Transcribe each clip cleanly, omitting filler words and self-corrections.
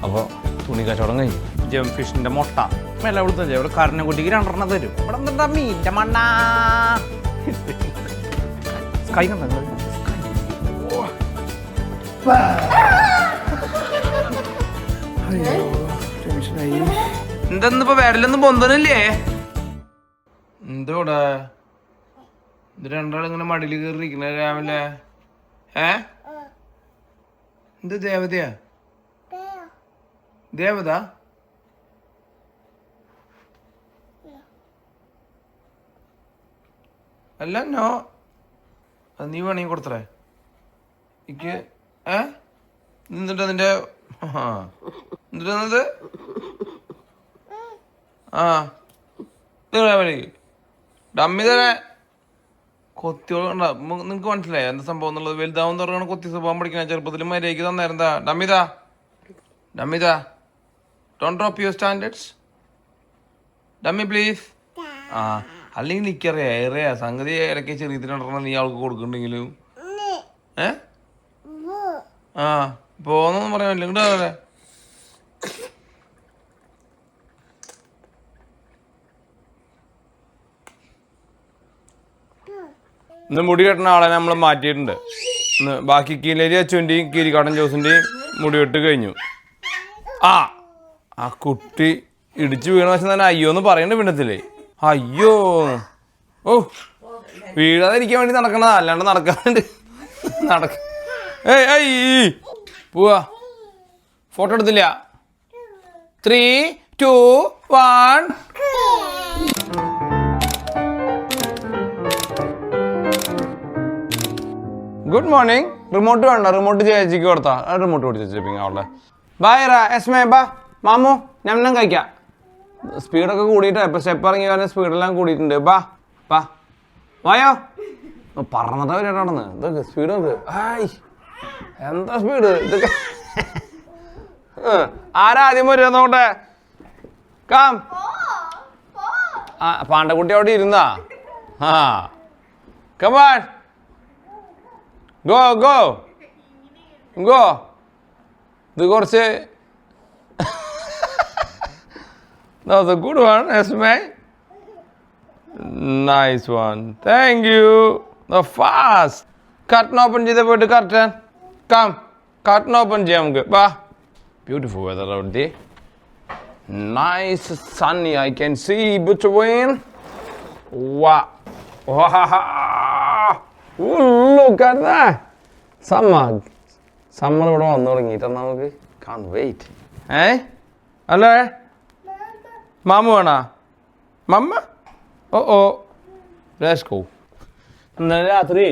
അപ്പൊ തുണി കച്ചവടം കഴിഞ്ഞു. ജം ഫിഷിന്റെ മുട്ട മെല്ലെ കൊടുത്ത ഇവിടെ കരനക്കുട്ടിക്ക് 2 തരും. ഇവിടെ എന്താ മീൻ്റെ മണ്ണ കൈ കണ്ട എന്തെന്നിപ്പോ വിരലൊന്നും പൊന്തണില്ലേ? എന്തോടാ ഇത് രണ്ടാളിങ്ങനെ മടിയിൽ കയറിയിരിക്കണ രാവിലെ? എന്ത് ദേവതയാ? ദേവത അല്ല നോ, അത് നീ വേണമെങ്കിൽ കൊടുത്തറേ എനിക്ക്. എന്നിട്ട് അതിന്റെ എന്നിട്ട് ഡമ്മി തന്നെ കൊത്തിയോളണ്ട. നിങ്ങക്ക് മനസ്സിലായി എന്താ സംഭവം എന്നുള്ളത്? വലുതാവും തുറക്കണം കൊത്തി സ്വഭാവം പഠിക്കണം. ചെറുപ്പത്തിൽ മര്യാദയ്ക്ക് തന്നായിരുന്നാ ഡമ്മിതാ. ഡമ്മിതാ, don't drop your standards. Dummy please. അല്ലെങ്കിൽ നിക്കറിയാ ഏറിയാ സംഗതി ഇടയ്ക്ക് ചെറിയത്തിനുണ്ടെന്ന് നീ ആൾക്ക് കൊടുക്കണ്ടെങ്കിലും പോന്നൊന്നും പറയാൻ പറ്റില്ല. ഇങ്ങോട്ട് ഇന്ന് മുടി കെട്ടുന്ന ആളെ നമ്മൾ മാറ്റിയിട്ടുണ്ട്. ഇന്ന് ബാക്കി കീലേരി അച്ചുവിൻ്റെയും കീരിക്കാടൻ ജോസിൻ്റെയും മുടി കെട്ട് കഴിഞ്ഞു. ആ കുട്ടി ഇടിച്ചു വീണ വശം തന്നെ അയ്യോ എന്ന് പറയണ്ട പിന്നത്തില്ലേ? അയ്യോ വീഴാതിരിക്കാൻ വേണ്ടി നടക്കണതാ, അല്ലാണ്ട് നടക്കാണ്ട് പോവാ. ഫോട്ടോ എടുത്തില്ല. 3, 2, 1. Good morning. റിമോട്ട് വേണ്ട, റിമോട്ട് ചേച്ചിക്ക് കൊടുത്താ. റിമോട്ട് കൊടുത്ത് അവളുടെ ബായ് റാ എസ്മേ ബാ മാമു ഞമ്മ കഴിക്കാം. സ്പീഡൊക്കെ കൂടിയിട്ട് ഇപ്പം സ്റ്റെപ്പ് ഇറങ്ങി കാരണം സ്പീഡെല്ലാം കൂടിയിട്ടുണ്ട്. ബാ ബാ വായോ. പറഞ്ഞിട്ടാ വരേണ്ടന്ന് ഇതൊക്കെ സ്പീഡ് നോക്ക്. എന്താ സ്പീഡ് ഇതൊക്കെ. ആരാദ്യം വരുക നോട്ടെ. കാം പാണ്ടക്കുട്ടി അവിടെ ഇരുന്നാ. Come on go go go. ഇത് കുറച്ച് That was a good one, Esme. Nice one. Thank you. The fast. Curtain open ചെയ്തേ പോയിട്ട് curtain. Come. Curtain open ചെയ്യാം നമുക്ക്. വാ. Beautiful weather out there. Nice sunny. I can see between. Wow. Look at that. Summer. Summer ഇവിടെ വന്നു തുടങ്ങിയിട്ട് നമുക്ക്. Can't wait. അല്ലേ? മാമു വേണോ? മമ്മ ലെറ്റ്സ് ഗോ. ഇന്നലെ രാത്രി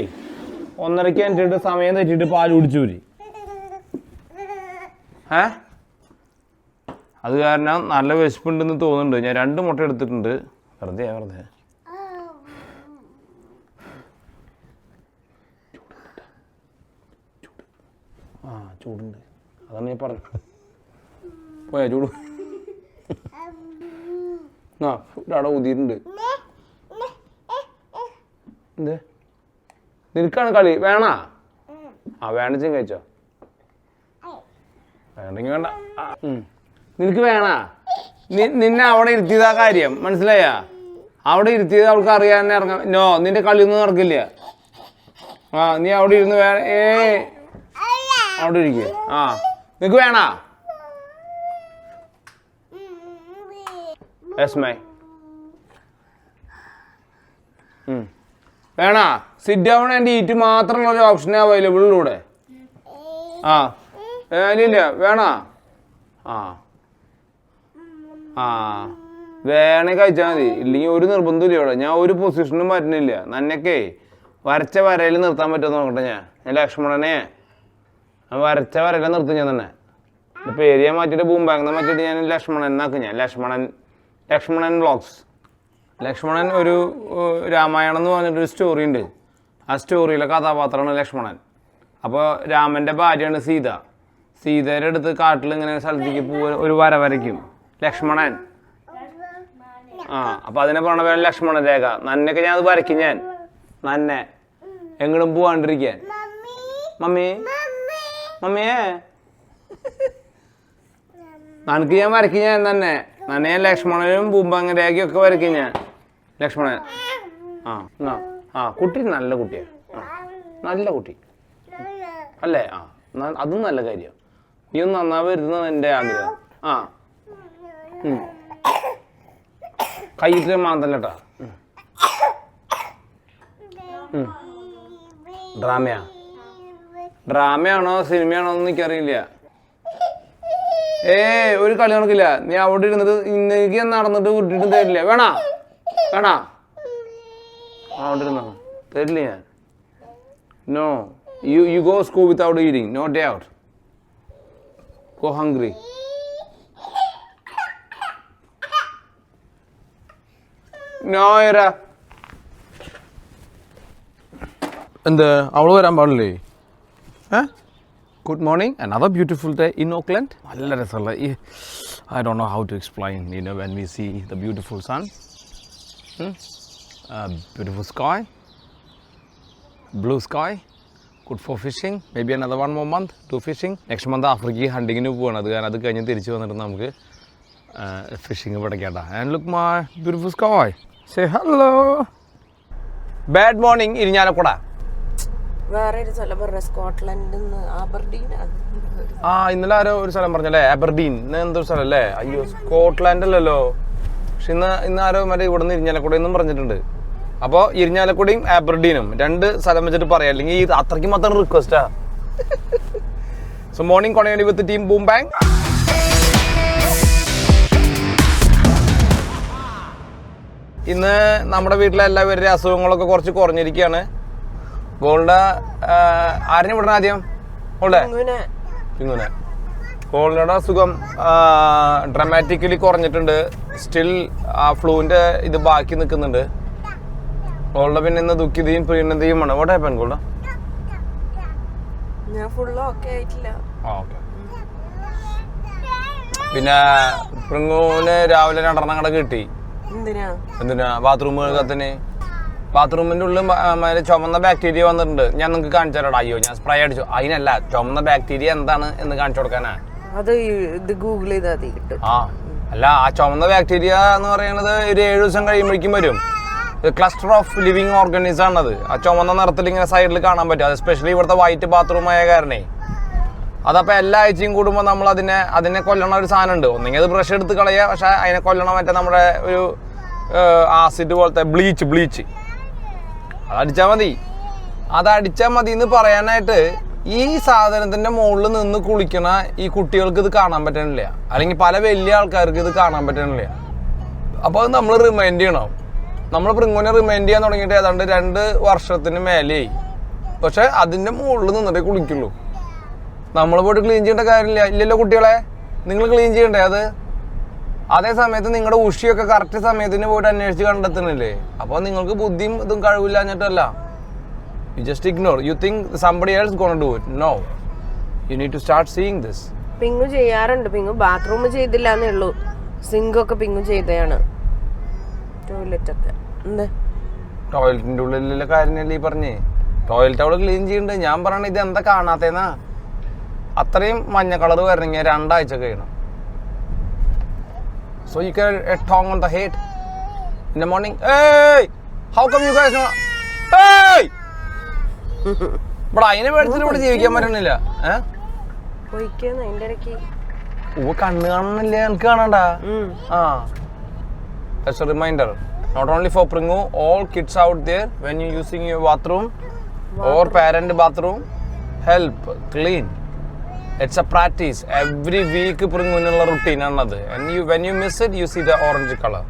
1:30 എണീറ്റിട്ട് സമയം തെറ്റിയിട്ട് പാല് കുടിച്ചൂരി. അത് കാരണം നല്ല വിശപ്പുണ്ടെന്ന് തോന്നുന്നുണ്ട്. ഞാൻ 2 മുട്ട എടുത്തിട്ടുണ്ട്. വെറുതെ ചൂടുണ്ട്. അതാണ് ഞാൻ പറഞ്ഞു. പോയാ ചൂട് അവിടെ ഊതിയിട്ടുണ്ട്. എന്ത് നിനക്കാണ് കളി? വേണ വേണ്ടച്ചും കഴിച്ചോ. വേണ്ടെങ്കിൽ വേണ്ട. നിനക്ക് വേണ? നിന്നെ അവിടെ ഇരുത്തിയതാ കാര്യം മനസ്സിലായ? അവിടെ ഇരുത്തിയത് അവൾക്ക് അറിയാൻ ഇറങ്ങാം. നോ, നിന്റെ കളിയൊന്നും നടക്കില്ല. നീ അവിടെ ഇരുന്ന് അവിടെ ഇരിക്കുക. നിനക്ക് വേണ? എസ്മേ വേണ? സിറ്റ് ഡൗൺ ആൻഡ് ഈറ്റ് മാത്രമുള്ള ഒരു ഓപ്ഷനേ അവൈലബിൾ ഇവിടെ. ഇല്ല വേണ? വേണേ കഴിച്ചാൽ മതി. ഇല്ലെങ്കിൽ ഒരു നിർബന്ധമില്ല ഇവിടെ. ഞാൻ ഒരു പൊസിഷനും വരുന്നില്ല. നന്നൊക്കെ വരച്ച വരയിൽ നിർത്താൻ പറ്റുമെന്ന് നോക്കട്ടെ. ഞാൻ ലക്ഷ്മണനെ വരച്ച വരയിൽ നിർത്തും ഞാൻ തന്നെ. പേര് ഞാൻ മാറ്റിയിട്ട് ബൂംബാങ് മാറ്റിയിട്ട് ഞാൻ ലക്ഷ്മണൻ എന്നാക്കും. ഞാൻ ലക്ഷ്മണൻ വ്ളോഗ്സ്. ലക്ഷ്മണൻ ഒരു രാമായണം എന്ന് പറഞ്ഞിട്ടൊരു സ്റ്റോറി ഉണ്ട്. ആ സ്റ്റോറിയിലെ കഥാപാത്രമാണ് ലക്ഷ്മണൻ. അപ്പോൾ രാമൻ്റെ ഭാര്യയാണ് സീത. സീതയുടെ അടുത്ത് കാട്ടിൽ ഇങ്ങനെ സ്ഥലത്തേക്ക് ഒരു വര വരയ്ക്കും ലക്ഷ്മണൻ. അപ്പോൾ അതിനെ പറഞ്ഞ പേര് ലക്ഷ്മണ രേഖ. നന്നൊക്കെ ഞാൻ അത് വരയ്ക്കും. ഞാൻ നന്നെ എങ്ങടും പോവാണ്ടിരിക്കാൻ. മമ്മി മമ്മിയേ നനക്ക് ഞാൻ വരയ്ക്കും. ഞാൻ തന്നെ നന്നെ ലക്ഷ്മണനും പൂമ്പാങ്ങരയാക്കിയും ഒക്കെ വരയ്ക്കും ഞാൻ. ലക്ഷ്മണൻ കുട്ടി നല്ല കുട്ടിയാ. നല്ല കുട്ടി അല്ലേ? അതും നല്ല കാര്യം. നീ ഒന്ന് നന്നാവരുതെന്നാണ് എൻ്റെ ആഗ്രഹം. കൈയിട്ട് മാന്തല്ലട്ടാ. ഡ്രാമയാണോ സിനിമയാണോ എന്ന് എനിക്കറിയില്ല. ഒരു കളി നടക്കില്ല. നീ അവിടെ ഇരുന്നിട്ട് ഇന്നേക്ക് നടന്നിട്ട് വിട്ടിട്ട് തരില്ല. വേണ അവിടെ ഇരുന്നോ? തരില്ല ഞാൻ. No, you go school without eating, no doubt. Go hungry. No, era. എന്ത് അവള് വരാൻ പാടില്ലേ? Good morning, another beautiful day in Auckland. നല്ല രസമുള്ള I don't know how to explain, when we see the beautiful sun, beautiful sky, blue sky, good for fishing. Maybe another 1 more month to fishing. Next month Africa hunting പോവാണ്. അത് കഴിഞ്ഞ് തിരിച്ചു വന്നിട്ട് നമുക്ക് fishing പഠിക്കണ്ട. And look my beautiful sky. Say hello. Bad morning Irinjalakuda. വേറെ ഒരു സ്ഥലം പറഞ്ഞ സ്കോട്ട്ലൻഡ് ആബർഡീൻ. ഇന്നലെ ആരോ ഒരു സ്ഥലം പറഞ്ഞല്ലേ, ആബർഡീൻ എന്തൊരു സ്ഥലം അല്ലേ? അയ്യോ, സ്കോട്ട്ലാൻഡ് അല്ലല്ലോ. പക്ഷെ ഇന്ന് ആരോ മറ്റേ ഇവിടെ നിന്ന് ഇരിഞ്ഞാലക്കുട എന്നും പറഞ്ഞിട്ടുണ്ട്. അപ്പോൾ ഇരിഞ്ഞാലക്കുടയും ആബർഡീനും 2 സ്ഥലം വെച്ചിട്ട് പറയാം, അല്ലെങ്കിൽ അത്രയ്ക്ക് മാത്രം റിക്വസ്റ്റാ. സോ മോർണിംഗ് കോണേണ്ടി വിത്ത് ടീം ബൂം ബാങ്. ഇന്ന് നമ്മുടെ വീട്ടിലെ എല്ലാവരുടെ അസുഖങ്ങളൊക്കെ കുറച്ച് കുറഞ്ഞിരിക്കുകയാണ്. ഗോൾഡ് ആരിനെ വിടണം ആദ്യം? പിങ്ങുനെ. ഗോൾഡയുടെ അസുഖം ഡ്രമാറ്റിക്കലി കുറഞ്ഞിട്ടുണ്ട്. സ്റ്റിൽ ആ ഫ്ലൂവിന്റെ ഇത് ബാക്കി നിൽക്കുന്നുണ്ട്. ഗോൾഡ പിന്നെ ഇന്ന് ദുഃഖിതയും പ്രീണതയുമാണ്. What happen Golda? പിന്നെ പ്രിങ്ങുവിന് രാവിലെ 2 കട കിട്ടി. എന്തിനാ? ബാത്റൂം കത്തിന്. ബാത്റൂമിന്റെ ഉള്ളിൽ ചുമന്ന ബാക്ടീരിയ വന്നിട്ടുണ്ട്. ഞാൻ നിങ്ങൾക്ക് കാണിച്ചു തരാം. അയ്യോ, ഞാൻ സ്പ്രേ അടിച്ചു. അതിനല്ല, ചുമന്ന ബാക്ടീരിയ എന്താണ് എന്ന് കാണിച്ചു കൊടുക്കാനാ. അത് ഗൂഗിൾ ചെയ്താൽ കിട്ടും. അല്ല, ആ ചുമന്ന ബാക്ടീരിയ എന്ന് പറയുന്നത് ഒരു 7 ദിവസം കഴിയുമ്പോഴേക്കും വരും. ക്ലസ്റ്റർ ഓഫ് ലിവിങ് ഓർഗാനിസം ആണത്. ആ ചുമന്ന നിറത്തിൽ ഇങ്ങനെ സൈഡിൽ കാണാൻ പറ്റും. അത് എസ്പെഷ്യലി ഇവിടുത്തെ വൈറ്റ് ബാത്റൂം ആയ കാരണേ. അതപ്പോൾ എല്ലാ ആഴ്ചയും കൂടുമ്പോൾ നമ്മൾ അതിനെ കൊല്ലണ ഒരു സാധനം ഉണ്ട്. ഒന്നെങ്കിൽ അത് ബ്രഷ് എടുത്ത് കളയുക, പക്ഷെ അതിനെ കൊല്ലണ മറ്റേ നമ്മുടെ ഒരു ആസിഡ് പോലത്തെ ബ്ലീച്ച് അതടിച്ചാൽ മതി എന്ന് പറയാനായിട്ട് ഈ സാധനത്തിന്റെ മുകളിൽ നിന്ന് കുളിക്കണ ഈ കുട്ടികൾക്ക് ഇത് കാണാൻ പറ്റണില്ല, അല്ലെങ്കിൽ പല വലിയ ആൾക്കാർക്ക് ഇത് കാണാൻ പറ്റണില്ല. അപ്പോൾ അത് നമ്മൾ റിമൈൻഡ് ചെയ്യണം. നമ്മൾ പ്രിങ്ങുനെ റിമൈൻഡ് ചെയ്യാൻ തുടങ്ങിയിട്ട് ഏതാണ്ട് 2 വർഷത്തിന് മേലെയായി. പക്ഷെ അതിന്റെ മുകളിൽ നിന്നിട്ടേ കുളിക്കുള്ളൂ. നമ്മൾ പോയിട്ട് ക്ലീൻ ചെയ്യേണ്ട കാര്യമില്ല. ഇല്ലല്ലോ കുട്ടികളെ, നിങ്ങൾ ക്ലീൻ ചെയ്യണ്ടേ അത്? അതേ സമയത്ത് നിങ്ങളുടെ ഉഷിയൊക്കെ കറക്റ്റ് സമയത്തിന് പോയിട്ട് അന്വേഷിച്ച് കണ്ടെത്തുന്നില്ലേ? അപ്പോൾ നിങ്ങൾക്ക് ബുദ്ധിയും ഇതും കഴിവില്ലാഞ്ഞിട്ടല്ല. You just ignore. You think somebody else gonna do it. No, you need to start seeing this. Pingu ചെയ്യാറുണ്ട്. പിങ്ങു ബാത്റൂം ചെയ്തില്ല എന്നേ ഉള്ളൂ. സിങ്കൊക്കെ പിങ്ങു ചെയ്തതാണ്. ടോയ്ലറ്റൊക്കെ ടോയ്ലറ്റിന്റെ ഉള്ളിലുള്ള കാര്യമല്ലേ ഈ പറഞ്ഞേ? ടോയ്ലറ്റ് അവള് ക്ലീൻ ചെയ്യണ്ട്. ഞാൻ പറയണ ഇത് എന്താ കാണാത്തേന്നാ? അത്രയും മഞ്ഞ കളർ വരണമെങ്കിൽ 2 ആഴ്ച കഴിയണം. So you get a tongue on the head in the morning. Hey, how come you guys know? Hey, but അതിനെ പേടിച്ചിട്ട് ഇവിടെ ജീവിക്കാൻ പറ്റണില്ല. കണ്ണ് കാണണില്ല, എനിക്ക് കാണണ്ട. That's a reminder. Not only for Pringu, all kids out there, when you're using your bathroom or parent bathroom, help clean. It's a practice. Every week Pringuനുള്ള routine ആണത്. And when you miss it, you see the orange color.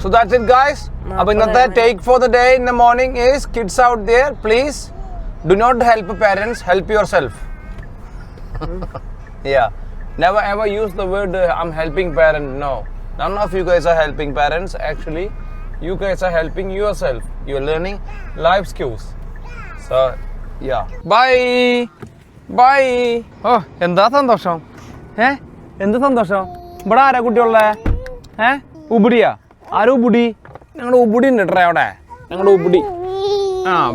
So that's it, guys. അപ്പോൾ ഇന്നത്തെ take for the day in the morning is, kids out there, please do not help parents, help yourself. Yeah. Never ever use the word I'm helping parent. No. None of you guys are helping parents. Actually, you guys are helping yourself. You're learning life skills. So, yeah. Bye. Bye. ഓ, എന്താ സന്തോഷം? എന്ത് സന്തോഷം? ഇവിടെ ആരാ കുട്ടിയുള്ളേ? ഉബുടിയാ? ആരും ഉബുടി? ഞങ്ങളുടെ ഉബുടി ഉണ്ട് കേട്ടോ അവിടെ. ഞങ്ങളുടെ ഉബുടി.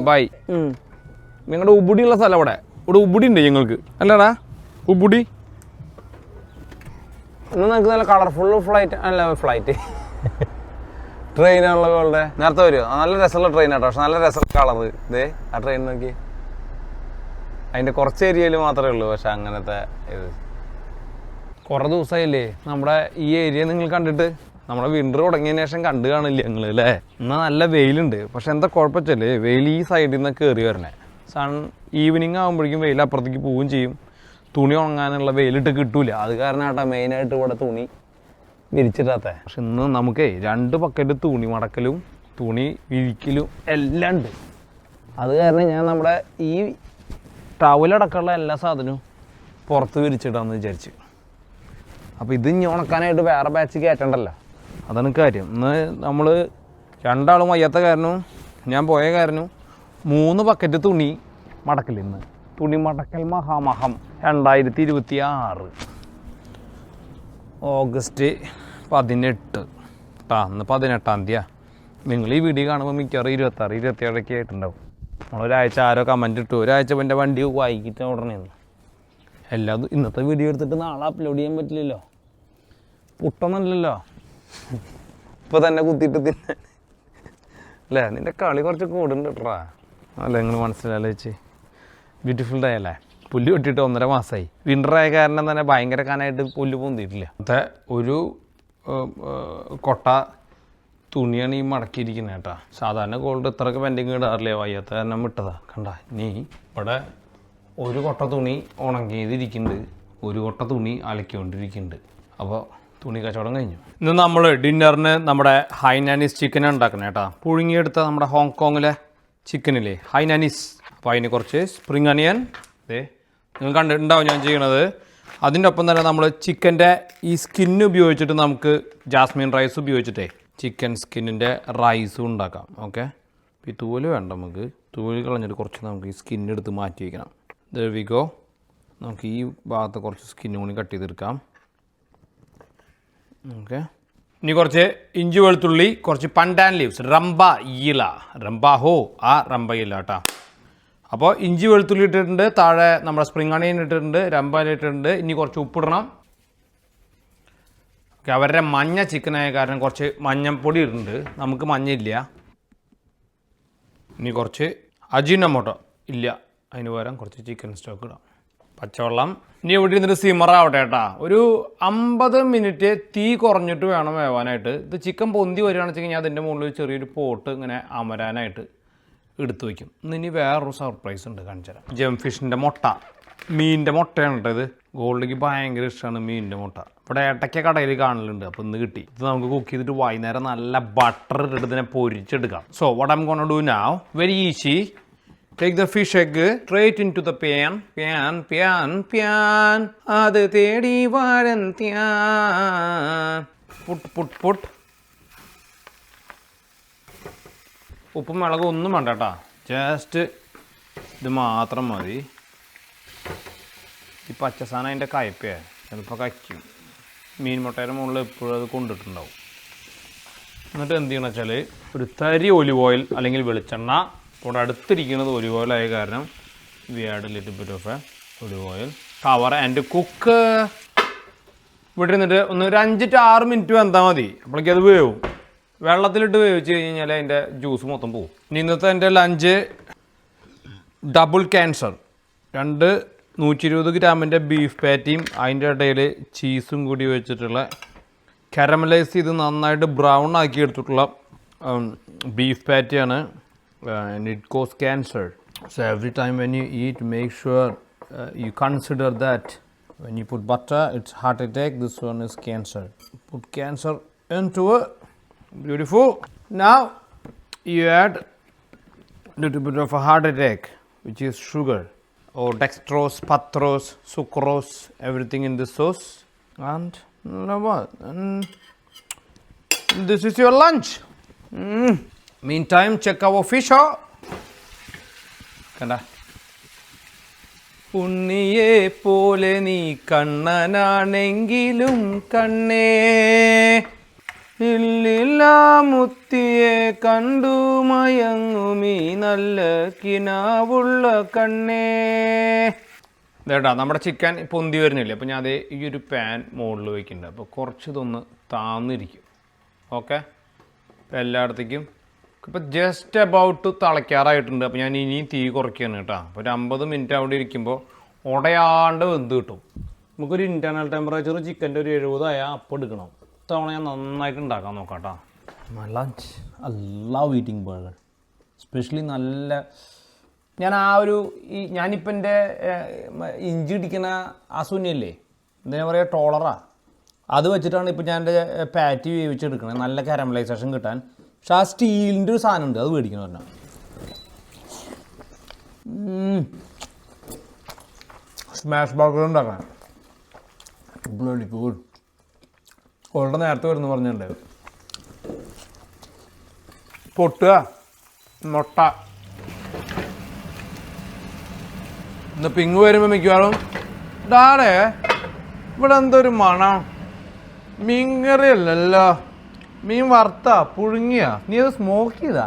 ബൈ. നിങ്ങളുടെ ഉബുടിയുള്ള സ്ഥലം ഇവിടെ ഉബുടി ഉണ്ട് ഞങ്ങൾക്ക് അല്ലടാ ഉബുടി. എന്നാൽ നിങ്ങൾക്ക് നല്ല കളർഫുൾ ഫ്ലൈറ്റ് അല്ല ഫ്ലൈറ്റ് ട്രെയിനാണല്ലോ വേൾഡ്. നേരത്തെ വരുമോ? നല്ല രസമുള്ള ട്രെയിൻ ആട്ടോ. പക്ഷെ നല്ല രസമുള്ള കളർ. ഇതേ ആ ട്രെയിൻ നോക്കി. അതിൻ്റെ കുറച്ച് ഏരിയയിൽ മാത്രമേ ഉള്ളൂ പക്ഷെ അങ്ങനത്തെ ഇത്. കുറേ ദിവസമായില്ലേ നമ്മുടെ ഈ ഏരിയ നിങ്ങൾ കണ്ടിട്ട്? നമ്മുടെ വിൻ്റർ തുടങ്ങിയതിന് ശേഷം കണ്ടു കാണില്ല നിങ്ങൾ അല്ലേ? എന്നാൽ നല്ല വെയിലുണ്ട്. പക്ഷെ എന്താ കുഴപ്പമില്ലേ, വെയിൽ ഈ സൈഡിൽ നിന്ന് കയറി വരണേ. ഈവനിങ് ആകുമ്പോഴേക്കും വെയിൽ അപ്പുറത്തേക്ക് പോവുകയും ചെയ്യും. തുണി ഉണങ്ങാനുള്ള വെയിലിട്ട് കിട്ടൂല. അത് കാരണമാട്ടാ മെയിനായിട്ട് ഇവിടെ തുണി വിരിച്ചിട്ടാത്ത. പക്ഷെ ഇന്ന് നമുക്ക് 2 ബക്കറ്റ് തുണി മടക്കലും തുണി വിരിക്കലും എല്ലാം ഉണ്ട്. അത് കാരണം ഞാൻ നമ്മുടെ ഈ ടവലടക്കമുള്ള എല്ലാ സാധനവും പുറത്ത് വിരിച്ചിടാമെന്ന് വിചാരിച്ചു. അപ്പോൾ ഇത് ഇനി ഉണക്കാനായിട്ട് വേറെ ബാച്ച് കയറ്റണ്ടല്ലോ, അതാണ് കാര്യം. ഇന്ന് നമ്മൾ 2 ആളും വയ്യാത്ത കാരണവും ഞാൻ പോയ കാരണവും 3 ബക്കറ്റ് തുണി മടക്കൽ. ഇന്ന് തുണി മടക്കൽ മഹാമഹം 2026 ഓഗസ്റ്റ് 18 ഇന്ന് 18-ാം തീയതി. നിങ്ങൾ ഈ വീഡിയോ കാണുമ്പോൾ മിക്കവാറും 26, 27 ആയിട്ടുണ്ടാവും. നമ്മളൊരാഴ്ച ആരോ കമൻറ്റ് ഇട്ടു, ഒരാഴ്ച എൻ്റെ വണ്ടി വായിക്കിട്ട് ഉടനെ എല്ലാം ഇന്നത്തെ വീഡിയോ എടുത്തിട്ട് നാളെ അപ്ലോഡ് ചെയ്യാൻ പറ്റില്ലല്ലോ. പുട്ടൊന്നുമല്ലല്ലോ ഇപ്പോൾ തന്നെ കുത്തിയിട്ട് തിന്നെ അല്ലേ? നിൻ്റെ കളി കുറച്ച് കൂടുണ്ട് കേട്ടോ. അല്ല നിങ്ങൾ മനസ്സിലായല്ലോ ചേച്ചി. ബ്യൂട്ടിഫുൾ ഡേ അല്ലേ? പുല്ല് വെട്ടിയിട്ട് 1.5 മാസമായി. വിൻ്ററായ കാരണം തന്നെ ഭയങ്കര കാനായിട്ട് പുല്ല് പൊന്തിയിട്ടില്ല. അത്തെ ഒരു കൊട്ട തുണിയാണ് ഈ മടക്കിയിരിക്കുന്നത് കേട്ടോ. സാധാരണ ഗോൾഡ് ഇത്രയൊക്കെ പെൻഡിങ് ഇടാറില്ല, വയ്യാത്ത കാരണം വിട്ടതാ. കണ്ട ഇനി ഇവിടെ ഒരു കൊട്ട തുണി ഉണങ്ങിയതിരിക്കുന്നുണ്ട്, ഒരു കൊട്ട തുണി അലക്കിക്കൊണ്ടിരിക്കുന്നുണ്ട്. അപ്പോൾ തുണി കച്ചവടം കഴിഞ്ഞു. ഇന്ന് നമ്മൾ ഡിന്നറിന് നമ്മുടെ ഹൈനാനീസ് ചിക്കൻ ഉണ്ടാക്കണം കേട്ടോ. പുഴുങ്ങിയെടുത്ത നമ്മുടെ ഹോങ്കോങ്ങിലെ ചിക്കനില്ലേ ഹൈനാനീസ്. അപ്പോൾ അതിന് കുറച്ച് സ്പ്രിങ് അനിയൻ നിങ്ങൾ കണ്ടിട്ടുണ്ടാവും ഞാൻ ചെയ്യണത്. അതിൻ്റെ ഒപ്പം തന്നെ നമ്മൾ ചിക്കൻ്റെ ഈ സ്കിന്ന് ഉപയോഗിച്ചിട്ട് നമുക്ക് ജാസ്മിൻ റൈസ് ഉപയോഗിച്ചിട്ടേ ചിക്കൻ സ്കിന്നിൻ്റെ റൈസും ഉണ്ടാക്കാം. ഓക്കെ, ഈ തൂവൽ വേണ്ട, നമുക്ക് തൂവൽ കളഞ്ഞിട്ട് കുറച്ച് നമുക്ക് ഈ സ്കിന്നെടുത്ത് മാറ്റി വയ്ക്കണം. ദർവിഗോ നമുക്ക് ഈ ഭാഗത്ത് കുറച്ച് സ്കിന്നും കൂടി കട്ട് ചെയ്തെടുക്കാം. ഓക്കെ, ഇനി കുറച്ച് ഇഞ്ചി വെളുത്തുള്ളി, കുറച്ച് പണ്ടാൻ ലീവ്സ്, റംബ ഇല, റംബ ഹോ ആ റംബ ഇല കേട്ടോ. അപ്പോൾ ഇഞ്ചി വെളുത്തുള്ളി ഇട്ടിട്ടുണ്ട്, താഴെ നമ്മുടെ സ്പ്രിങ് അണിയൻ ഇട്ടിട്ടുണ്ട്, റംബ ഇല ഇട്ടിട്ടുണ്ട്. ഇനി കുറച്ച് ഉപ്പിടണം. ഓക്കെ, അവരുടെ മഞ്ഞ ചിക്കനായ കാരണം കുറച്ച് മഞ്ഞൾപ്പൊടി ഇട്ടിട്ടുണ്ട്, നമുക്ക് മഞ്ഞയില്ല. ഇനി കുറച്ച് അജിനമോട്ടോ ഇല്ല, അതിന് പകരം കുറച്ച് ചിക്കൻ സ്റ്റോക്ക് ഇടാം. പച്ചവെള്ളം. ഇനി ഇവിടെ ഇരുന്നിട്ട് സിമറാവട്ടെ കേട്ടോ. ഒരു 50 മിനിറ്റ് തീ കുറഞ്ഞിട്ട് വേണം വേവാനായിട്ട്. ഇത് ചിക്കൻ പൊന്തി വരികയാണെന്ന് വെച്ച് കഴിഞ്ഞാൽ അതിൻ്റെ മുകളിൽ ചെറിയൊരു പോട്ട് ഇങ്ങനെ അമരാനായിട്ട് എടുത്തു വയ്ക്കും. ഇനി വേറൊരു സർപ്രൈസ് ഉണ്ട്, കാണിച്ചു തരാം. ജം ഫിഷിൻ്റെ മുട്ട, മീനിൻ്റെ മുട്ടയാണ് കേട്ടോ ഇത്. ഗോൾഡിക്ക് ഭയങ്കര ഇഷ്ടമാണ് മീനിൻ്റെ മുട്ട. ഇവിടെ ഏട്ടയ്ക്ക കടയിൽ കാണലുണ്ട്, അപ്പോൾ ഇന്ന് കിട്ടി. ഇത് നമുക്ക് കുക്ക് ചെയ്തിട്ട് വൈകുന്നേരം നല്ല ബട്ടർ ഇട്ടിട്ട് ഇതിനെ പൊരിച്ചെടുക്കാം. So what I am gonna do now, very easy. Take the fish egg straight into the pan. അത് തേടി വാരന്ത്യാൻ. Put. ഉപ്പും മുളകും ഒന്നും വേണ്ട കേട്ടോ, ജസ്റ്റ് ഇത് മാത്രം മതി. ഈ പച്ചസാധനം അതിൻ്റെ കയ്പേ ചിലപ്പോൾ കയ്ക്കും. മീൻ മുട്ടയുടെ മുകളിൽ എപ്പോഴും അത് കൊണ്ടിട്ടുണ്ടാവും. എന്നിട്ട് എന്ത് ചെയ്യണം വെച്ചാൽ ഒരു തരി ഒലിവ് ഓയിൽ അല്ലെങ്കിൽ വെളിച്ചെണ്ണ. ഇവിടെ അടുത്തിരിക്കുന്നത് ഒലിവ് ഓയിൽ ആയ കാരണം we add little bit of a olive oil. Cover and cook. ഇവിടെ ഇരുന്നിട്ട് ഒരു 5 to 6 മിനിറ്റ് വെന്താൽ മതി. അപ്പോഴേക്കും അത് വേവും. വെള്ളത്തിലിട്ട് വേവിച്ച് കഴിഞ്ഞാൽ അതിൻ്റെ ജ്യൂസ് മൊത്തം പോവും. ഇനി ഇന്നത്തെ എൻ്റെ ലഞ്ച് ഡബിൾ ക്യാൻസർ. 2 120 ഗ്രാമിൻ്റെ ബീഫ് പാറ്റിയും അതിൻ്റെ ഇടയിൽ ചീസും കൂടി വെച്ചിട്ടുള്ള കാരമലൈസ് ചെയ്ത് നന്നായിട്ട് ബ്രൗൺ ആക്കി എടുത്തിട്ടുള്ള beef പാറ്റിയാണ്. And it causes cancer. So every time when you eat, make sure you consider that when you put butter, it's heart attack. This one is cancer. Put cancer into it. Beautiful. Now you add a little bit of a heart attack, which is sugar or dextrose, pathros, sucrose, everything in this sauce. And this is your lunch. Meantime, check our fish. കണ്ട, ഉണ്ണിയെ പോലെ നീ കണ്ണനാണെങ്കിലും കണ്ണേ. ഇല്ലില്ല മുത്തിയെ കണ്ടു മയങ്ങുമീ നല്ല കിനാവുള്ള കണ്ണേ. ഇതേട്ടാ നമ്മുടെ ചിക്കൻ പൊന്തി വരുന്നില്ലേ, അപ്പോൾ ഞാൻ അതേ ഈ ഒരു പാൻ മുകളിൽ വയ്ക്കുന്നുണ്ട്. അപ്പോൾ കുറച്ച് ഇതൊന്ന് താന്നിരിക്കും. ഓക്കെ, അപ്പോൾ എല്ലായിടത്തേക്കും ഇപ്പോൾ ജസ്റ്റ് അബൌട്ട് തിളയ്ക്കാറായിട്ടുണ്ട്. അപ്പോൾ ഞാൻ ഇനിയും തീ കുറയ്ക്കുകയാണ് കേട്ടോ. അപ്പോൾ ഒരു 50 മിനിറ്റ് അവിടെ ഇരിക്കുമ്പോൾ ഉടയാണ്ട് വെന്ത് കിട്ടും. നമുക്കൊരു ഇൻറ്റേർണൽ ടെമ്പറേച്ചർ ചിക്കൻ്റെ ഒരു 70 ആയാൽ അപ്പം എടുക്കണം. തവണ ഞാൻ നന്നായിട്ട് ഉണ്ടാക്കാൻ നോക്കാം കേട്ടോ. Lunch I love eating burger, especially നല്ല ഞാൻ ഞാനിപ്പോൾ എൻ്റെ ഇഞ്ചി ഇടിക്കുന്ന ആ സുന്നിയല്ലേ, എന്തിനാ പറയുക, ടോളറാ, അത് വെച്ചിട്ടാണ് ഇപ്പോൾ ഞാൻ എൻ്റെ പാറ്റി വേവിച്ചെടുക്കണത് നല്ല കാരമലൈസേഷൻ കിട്ടാൻ. പക്ഷെ ആ സ്റ്റീലിൻ്റെ ഒരു സാധനം ഉണ്ട്, അത് മേടിക്കണം പറഞ്ഞാൽ. സ്മാഷ് ബർഗർ ഉണ്ടാക്കാൻ ബ്ലഡി ഗുഡ്. ഓൾറെഡി നേരത്തെ വരുന്നു പറഞ്ഞിട്ടുണ്ട്. പൊട്ടുക, മുട്ട, ഇന്ന് പിങ്ങ് വരുമ്പോൾ മിക്കവാറും ഡാഡേ ഇവിടെ എന്തൊരു മണം, മീൻകറി അല്ലല്ലോ, മീൻ വറുത്ത പുഴുങ്ങിയ, നീ അത് സ്മോക്ക് ചെയ്താ?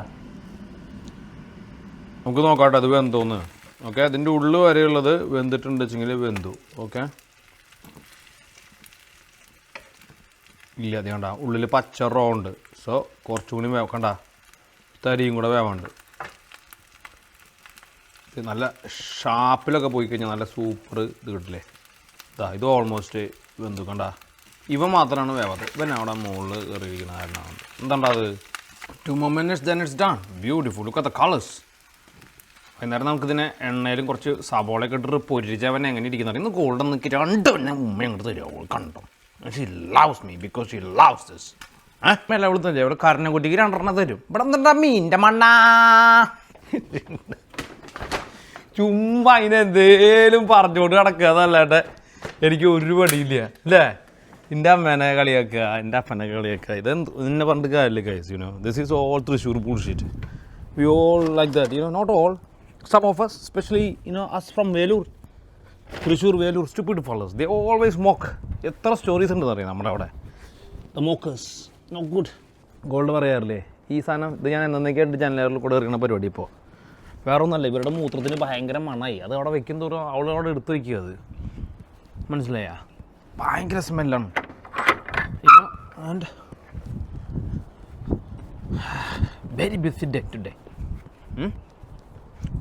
നമുക്ക് നോക്കാട്ടെ അത് വെന്തോന്ന്. ഓക്കെ, അതിൻ്റെ ഉള്ളിൽ വരെയുള്ളത് വെന്തിട്ടുണ്ട് വെച്ചെങ്കിൽ വെന്തു. ഓക്കെ, ഇല്ല അത് കണ്ട ഉള്ളിൽ പച്ച റോ ഉണ്ട്. സോ കുറച്ചുകൂടി വേവക്കണ്ട, തരിയും കൂടെ വേവുണ്ട്. നല്ല ഷാപ്പിലൊക്കെ പോയി കഴിഞ്ഞാൽ നല്ല സൂപ്പർ ഇത് കിട്ടില്ലേ. ഇത് ഓൾമോസ്റ്റ് വെന്തു കണ്ട. ഇവ മാത്രമാണ് വേവാത്തത്, ഇവൻ അവിടെ മുകളിൽ കയറിയിരിക്കുന്ന കാരണമാണ്. എന്താണ്ടാ അത് 2 more minutes then it's done. Beautiful, look at the colors. വൈകുന്നേരം നമുക്കിതിനെ എണ്ണയിലും കുറച്ച് സബോളയൊക്കെ ഇട്ടിട്ട് പൊരിച്ചവൻ എങ്ങനെ ഇരിക്കുന്നത് ഇന്ന് ഗോൾഡൻ നിൽക്കി 2 ഉമ്മ അങ്ങോട്ട് തരുമോ കണ്ടോ. She loves me because she loves this. മെല്ലെ വിളിത്തല്ലേ ഇവിടെ കരഞ്ഞക്കുട്ടിക്ക് 2 തരും. ഇവിടെ എന്താ മീൻ്റെ മണ്ണാ, ചുമ്മാ അതിനെന്തേലും പറഞ്ഞുകൊണ്ട് കിടക്കുക എന്നല്ലാണ്ട് എനിക്ക് ഒരു പടിയില്ല അല്ലേ. എൻ്റെ അമ്മേനെ കളിയാക്കുക, എൻ്റെ അപ്പനെ കളിയാക്കുക, ഇത് നിന്നെ പറഞ്ഞിട്ട് കാര്യമില്ല guys. This is all Thrissur bullshit. We all like that, not all. Some of us, especially us from Velur, Thrissur, Velur, stupid fellows, they always mock. എത്ര സ്റ്റോറീസ് ഉണ്ടെന്ന് അറിയാം നമ്മുടെ അവിടെ. The mockers, no good. Gold പറയാറില്ലേ ഈ സാധനം, ഇത് ഞാൻ എന്നേക്കായിട്ട് ജനലുകളിൽ കൂടെ എറിയണ പരിപാടി. ഇപ്പോൾ വേറെ ഒന്നല്ല, ഇവരുടെ മൂത്രത്തിന് ഭയങ്കര മണമായി. അത് അവിടെ വെക്കും തോറും അവളവിടെ എടുത്ത് വയ്ക്കുക. അത് മനസ്സിലായ ഭയങ്കര സ്മെല്ലാണ്. And very busy day today.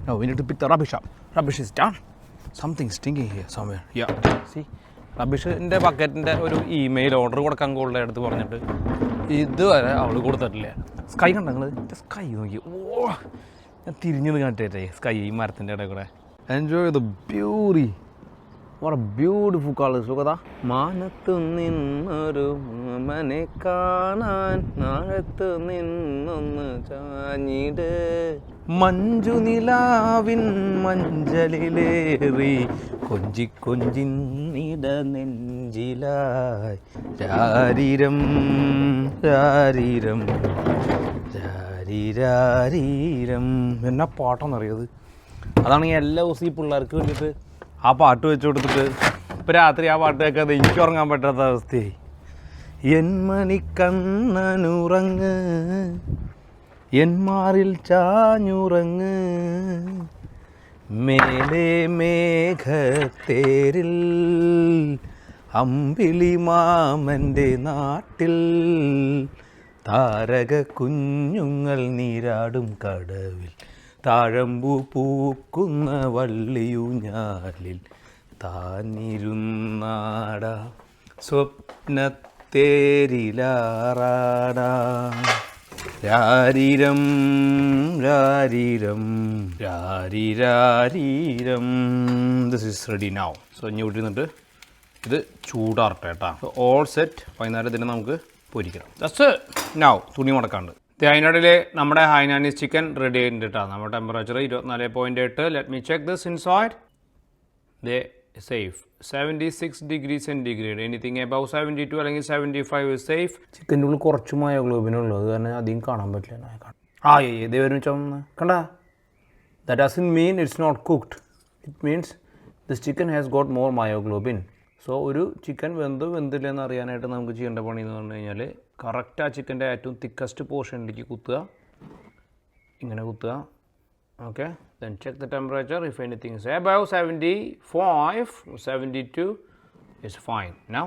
No, we need to pick the rubbish up. Rubbish is done. Something stinking here somewhere. Yeah, see, റബിഷിൻ്റെ ബക്കറ്റിൻ്റെ ഒരു ഇമെയിൽ ഓർഡർ കൊടുക്കാൻ കൂടുതൽ എടുത്ത് പറഞ്ഞിട്ട് ഇതുവരെ അവൾ കൊടുത്തിട്ടില്ല. സ്കൈ കണ്ട നിങ്ങൾ, സ്കൈ നോക്കി, ഓ ഞാൻ തിരിഞ്ഞത് കണ്ടിട്ടേ സ്കൈ ഈ മരത്തിൻ്റെ ഇടയിൽ കൂടെ. Enjoy the beauty, what a beautiful colours. ലോകതാ മാനത്ത് നിന്നൊരു മാമനെ കാണാൻ നാഴത്ത് നിന്നൊന്ന് ചാഞ്ഞിട്, മഞ്ജുനിലാവിൻ മഞ്ചലിലേറി കൊഞ്ചി കൊഞ്ചിന്നിട നെഞ്ചിലായി രാരീരം രാരീരം രാരീരാരീരം. എന്നാ പാട്ടാണെന്നറിയത്. അതാണെങ്കിൽ എല്ലാ ദിവസവും ഈ പിള്ളേർക്ക് വേണ്ടിയിട്ട് ആ പാട്ട് വെച്ച് കൊടുത്തിട്ട് ഇപ്പം രാത്രി ആ പാട്ട് കേൾക്കാതെ എനിക്ക് ഉറങ്ങാൻ പറ്റാത്ത അവസ്ഥയായി. എൻ മണിക്കണ്ണനുറങ്ങ്, എൻ മാറിൽ ചാഞ്ഞുറങ്ങ്, മേലെ മേഘത്തേരിൽ അമ്പിളി മാമൻ്റെ നാട്ടിൽ താരക കുഞ്ഞുങ്ങൾ നീരാടും കടവിൽ താഴമ്പു പൂക്കുന്ന വള്ളിയൂഞ്ഞാലിൽ താനിരുന്നാടാ സ്വപ്നത്തേരിലാറാടാ. രാരീരം രാരീരം രാരീരാരീരം. This is ready now. So ഇനി വിട്ടിരുന്നിട്ട് ഇത് ചൂടാറട്ടെ കേട്ടോ. All set. വൈകുന്നേരം ഇതിനെ നമുക്ക് പൊരിക്കണം. ജസ്റ്റ് നൗ തുണി മുടക്കാണ്ട്. അതിനിടയിൽ നമ്മുടെ ഹൈനാനീസ് ചിക്കൻ റെഡി ആയിട്ടുണ്ട് കേട്ടോ. നമ്മുടെ temperature 24.8. Let me check this inside. They safe 76 degree centigrade. Anything above 72 അല്ലെങ്കിൽ 75 ഇസ് സേഫ്. ചിക്കൻ്റെ ഉള്ളിൽ കുറച്ച് മയോഗ്ലോബിനുള്ളൂ, അത് കാരണം അധികം കാണാൻ പറ്റില്ല. ഇതേ വരും ചുമന്ന് കണ്ട. That doesn't mean it's not cooked. It means this chicken has got more myoglobin. So ഒരു ചിക്കൻ വെന്തില്ലെന്ന് അറിയാനായിട്ട് നമുക്ക് ചെയ്യേണ്ട പണി എന്ന് പറഞ്ഞു കഴിഞ്ഞാൽ കറക്റ്റ് ആ ചിക്കൻ്റെ ഏറ്റവും തിക്കസ്റ്റ് പോർഷനിലേക്ക് കുത്തുക, ഇങ്ങനെ കുത്തുക. Okay, then check the temperature. If anything is above 75, 72 is fine. Now